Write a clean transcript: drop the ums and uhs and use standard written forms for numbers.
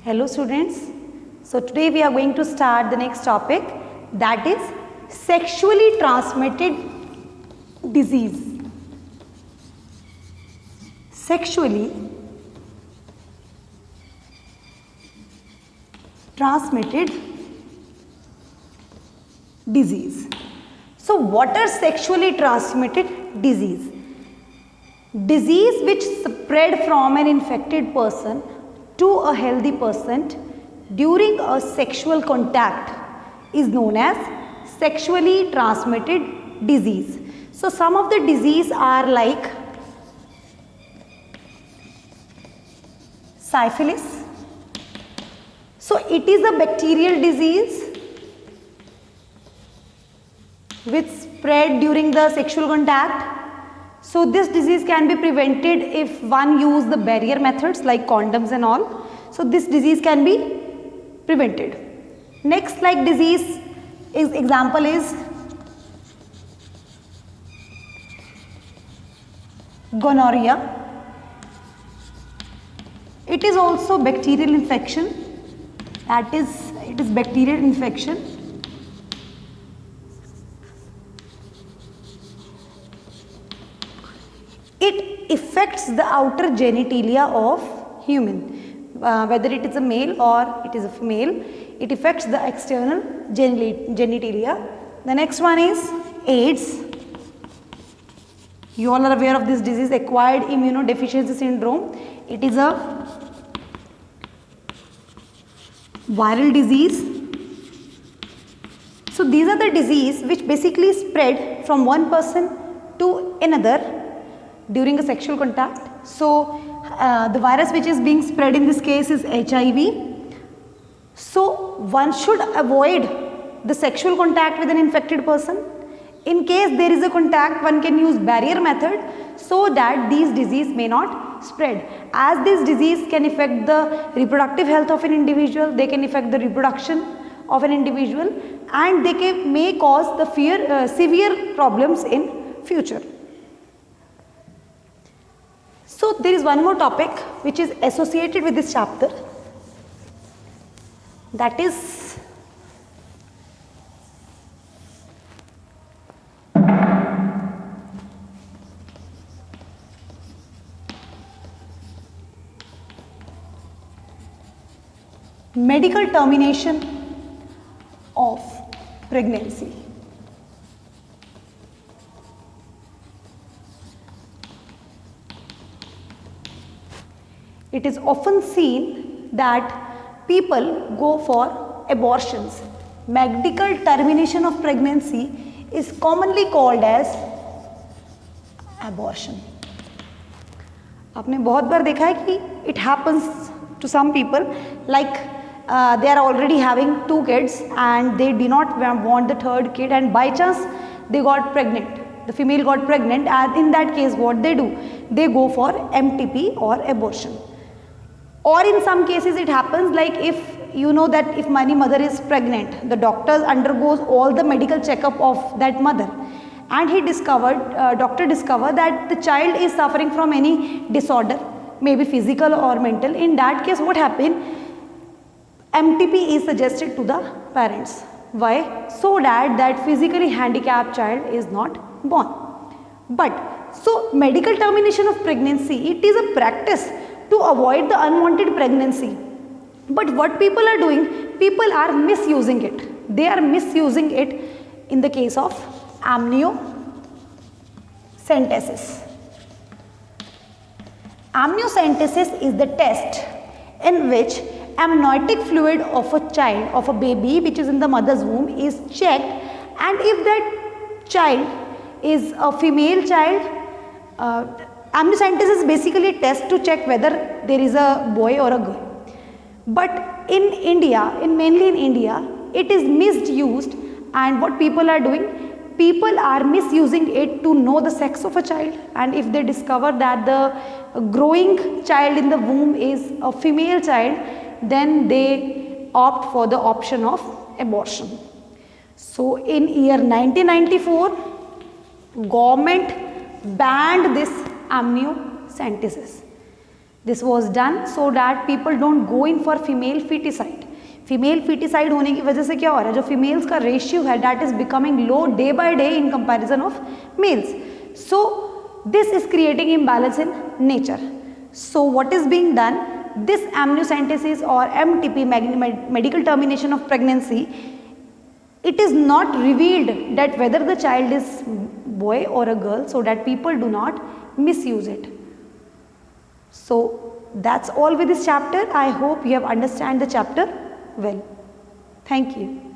Hello students. So today we are going to start the next topic, that is sexually transmitted disease. Sexually transmitted disease. So what are sexually transmitted disease? Disease which spread from an infected person to a healthy person during a sexual contact is known as sexually transmitted disease. So some of the disease are like syphilis. So it is a bacterial disease which spread during the sexual contact. So this disease can be prevented if one use the barrier methods like condoms and all. So this disease can be prevented. Next like disease example is gonorrhea. It is also bacterial infection, that is it is bacterial infection. It affects the outer genitalia of human, whether it is a male or it is a female, it affects the external genitalia. The next one is AIDS. You all are aware of this disease, acquired immunodeficiency syndrome. It is a viral disease. So these are the disease which basically spread from one person to another during a sexual contact. So the virus which is being spread in this case is HIV. So one should avoid the sexual contact with an infected person. In case there is a contact, one can use barrier method so that these disease may not spread. As this disease can affect the reproductive health of an individual, they can affect the reproduction of an individual, and they may cause the severe problems in future. So there is one more topic which is associated with this chapter, that is medical termination of pregnancy. It is often seen that people go for abortions. Medical termination of pregnancy is commonly called as abortion. आपने बहुत बार देखा है कि it happens to some people, like they are already having 2 kids and they do not want the 3rd kid, and by chance they got pregnant. The female got pregnant, and in that case what they do? They go for MTP or abortion. Or in some cases it happens like if you know that if any mother is pregnant, the doctors undergoes all the medical checkup of that mother, and doctor discovered that the child is suffering from any disorder, maybe physical or mental. In that case what happened? MTP is suggested to the parents. Why? So that physically handicapped child is not born. But so medical termination of pregnancy, it is a practice to avoid the unwanted pregnancy. But what people are doing, people are misusing it. They are misusing it in the case of amniocentesis. Amniocentesis is the test in which amniotic fluid of a child, of a baby which is in the mother's womb, is checked, and if that child is a female child, amniocentesis is basically a test to check whether there is a boy or a girl. But in India, mainly in India, it is misused, and what people are doing? People are misusing it to know the sex of a child, and if they discover that the growing child in the womb is a female child, then they opt for the option of abortion. So in year 1994, government banned this amniocentesis. This was done so that people don't go in for female feticide. Female foeticide होने की वजह से क्या हो रहा है, जो females का रेशियो है that is becoming low day by day in comparison of males. So this is creating imbalance in nature. So what is being done, this amniocentesis or MTP, medical termination of pregnancy, it is not revealed that whether the child is boy or a girl, so that people do not misuse it. So that's all with this chapter. I hope you have understand the chapter well. Thank you.